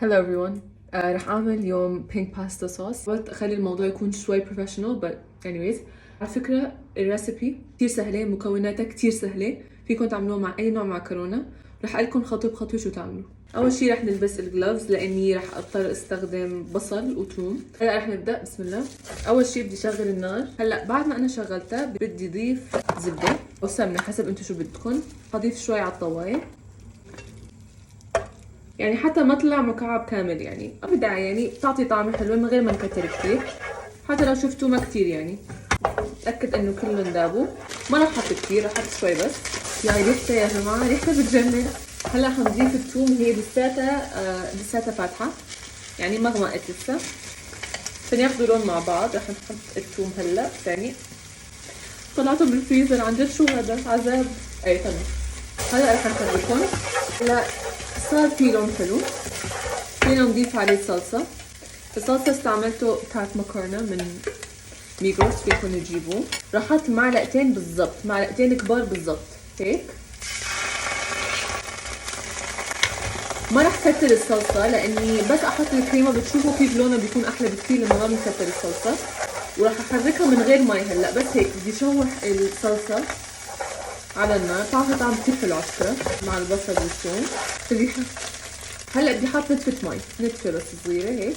Hello everyone. رح أعمل اليوم pink pasta sauce. قلت أخلي الموضوع يكون شوي professional but anyways. على فكرة الريسبي كتير سهلة، مكوناتها كتير سهلة، فيكم تعملوها مع أي نوع معكرونة. رح أقلكم خطوة بخطوة شو تعملوا. أول شي رح نلبس الجلوفز لأني رح أضطر استخدم بصل وثوم. هلا رح نبدأ بسم الله. أول شي بدي شغل النار. هلا بعد ما أنا شغلتها بدي أضيف زبدة أو سمنة حسب أنتو شو بدكم. هضيف شوي على الطواية، يعني حتى ما طلع مكعب كامل، يعني ما بداعي، يعني بتعطي طعم حلو من غير ما نكتر كتير. حتى لو شفتوا ما كتير، يعني اتأكد انه كلهم ذابوا. ما رح احط كتير، رح احط شوي بس. يعني ريحتها يا جماعة ريحتها بتجنن. هلا حنضيف الثوم، هي لساتها فاتحة، يعني ما غمقت لسه، عشان ياخذوا لون مع بعض. رح نحط الثوم هلا ثاني. طلعته من الفريزر، عن جد شو هذا عذاب. اي تمام. هلا رح نخرجكم. هلا صار في لون حلو، فينا نضيف عليه صلصة. الصلصة استعملته بتاعت مكرونة من ميجروس، فيكم تجيبوه. راح احط معلقتين بالضبط، معلقتين كبار بالضبط هيك. ما راح كتر الصلصة لاني بس احط الكريمة بتشوفوا كيف لونها بيكون احلى بكثير لما ما بنكتر الصلصة. وراح احركها من غير مي هلا، بس هيك بدي شوح الصلصة على النار. بتعطي طعم كثير حلو على فكرة مع البصل والثوم. هلا بدي احط نتفة مي، نتفة بس صغيرة هيك.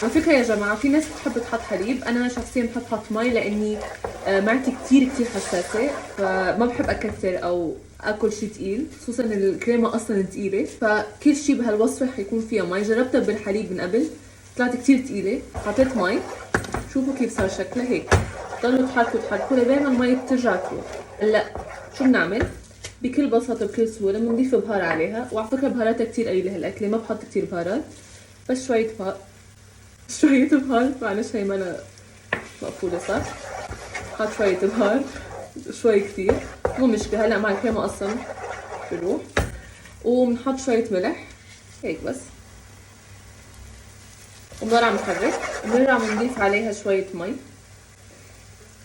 على فكرة يا جماعة في ناس بتحب تحط حليب، أنا شخصيا بحب أحط مي لأني معدتي كتير حساسة، فما بحب أكثر أو أكل شي تقيل، خصوصا الكريمة أصلا تقيلة، فكل شي بهالوصفة حيكون فيها مي. جربتها بالحليب من قبل طلعت كتير تقيلة، حطيت مي. شوفوا كيف صار شكلها هيك. ضلوا تحركوا لبين ما المي بترجع تروح. هلا شو بنعمل؟ بكل بساطة بكل سهولة بنضيف بهار عليها، وعلى فكرة بهاراتها كتير قليلة هالأكلة، ما بحط كتير بهارات، بس شوية بهار. معلش هي مانا مقفولة صح؟ حط شوية بهار، شوي كتير مو مشكلة. هلا مع الكريمة أصلا بروح. وبنحط شوية ملح هيك بس، وبنضل عم نحرك. وبنرجع بنضيف عليها شوية مي،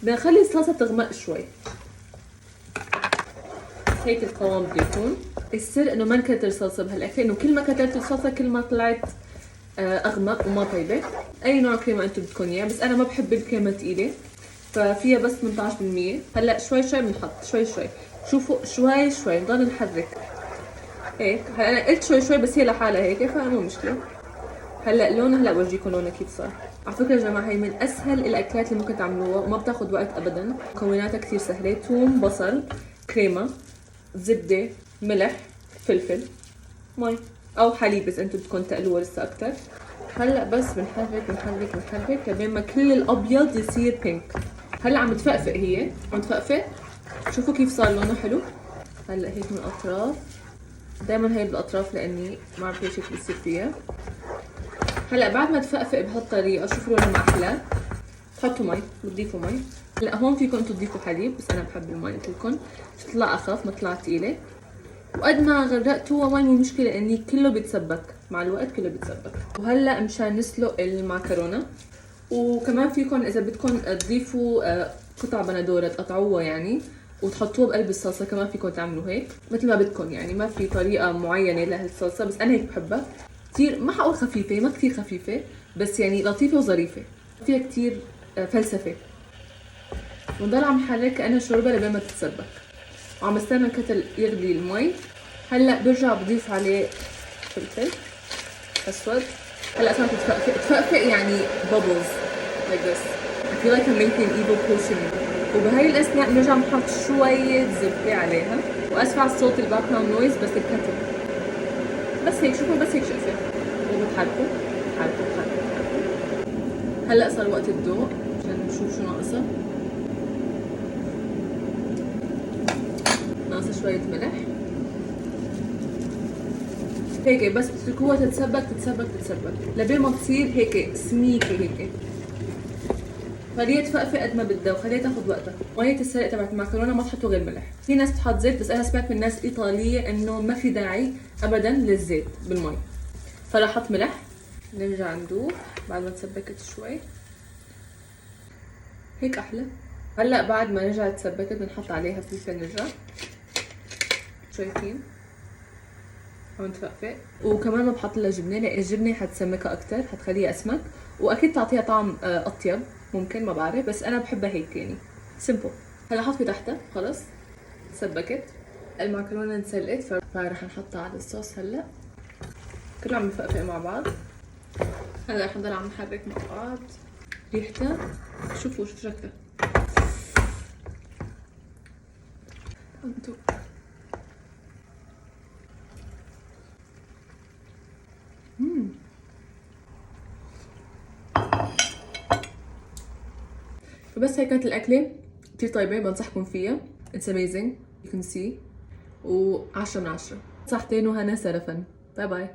بنخلي الصلصة تغمق شوي. هيك القوام بده يكون. السر انه ما نكتر صلصة بهالاكل، انه كل ما كترت الصلصة كل ما طلعت اغمق وما طيبة. اي نوع كريمة انتم بدكم اياه، بس انا ما بحب الكريمة تقيلة، ففيها بس 18%. هلا شوي بنحط شوي. شوفوا شوي نضل نحرك هيك. هلا انا قلت شوي بس هي لحالها هيك، فمو مشكلة. هلا لونها، هلا بورجيكم لونها كيف صار. على فكرة يا جماعة هي من اسهل الاكلات اللي ممكن تعملوها وما بتاخذ وقت ابدا. مكوناتها كثير سهلة: ثوم، بصل، كريمة، زبدة، ملح، فلفل، مي او حليب بس انتم بدكم تقلوها لسه اكثر. هلا بس بنحرك لبين ما كل الابيض يصير بينك. هلا عم تفقفق، هي عم تفقفق. شوفوا كيف صار لونه حلو. هلا هيك من الاطراف، دائما هي بالاطراف لاني ما بعرف ليش هيك بصير فيها. هلا بعد ما تفقفق بهالطريقه شوفوا لونه ما احلى. تحطوا مي، بتضيفوا مي. هلا هون فيكم انتم تضيفوا حليب، بس انا بحب المي قلت لكم تطلع اخف ما طلعت ثقيله. وقد ما غرقتوها مي مو مشكله اني كله بيتسبك مع الوقت، كله بيتسبك. وهلا مشان نسلق المعكرونه، وكمان فيكم اذا بدكم تضيفوا قطع بندوره تقطعوها يعني وتحطوها بقلب الصلصه، كمان فيكم تعملوا هيك مثل ما بدكم، يعني ما في طريقه معينه لهالصلصه، بس انا هيك بحبها كثير. ما حقول خفيفه، ما كثير خفيفه، بس يعني لطيفه وظريفه، فيها كثير فلسفه. ونضل عم نحرك كأنها شوربه لبين ما تتسبك، وعم استنى الكتل يغلي المي. هلا برجع بضيف عليه فلفل اسود. هلا صارت تفقفق يعني bubbles like this. I feel like I'm making an evil potion. وبهاي الاثناء بنرجع بنحط شوية زبدة عليها. واسفة على الصوت الباك جراوند نويز، بس الكتل بس هيك. شوفوا بس هيك شقفة وبتحركوا تحركوا. هلا صار وقت الذوق عشان نشوف شو ناقصه. ناقصه شوية ملح هيك بس. تتركوها تتسبك لبين ما تصير هيك سميكه هيك. خليها تفقفق قد ما بدها وخليها تاخذ وقتها. مية السلق تبعت المعكرونه ما تحطوا غير ملح. في ناس بتحط زيت، بس انا سمعت من ناس ايطاليه انه ما في داعي ابدا للزيت بالمي، فراح احط ملح. نرجع ندوق بعد ما تسبكت شوي هيك احلى. هلا بعد ما رجعت تسبكت بنحط عليها فلفل نرجع. شايفين هون تفقفق. وكمان ما بحط لها جبنه لان الجبنه حتسمكها اكثر، حتخليها اسمك، واكيد تعطيها طعم اطيب، ممكن ما بعرف، بس انا بحبها هيك يعني سمبل. هلا حطي تحتها خلص سبكت. المعكرونه انسلقت فرح نحطها على الصوص هلا. كله عم يفقفق مع بعض. هلا رح نضل عم نحرك مع بعض. ريحتها شوفوا شكلها انتو. فبس هيك كانت الأكلة كتير طيبة، بنصحكم فيها. It's amazing you can see. و10 من 10 صحتين وهنا سرفا. باي باي.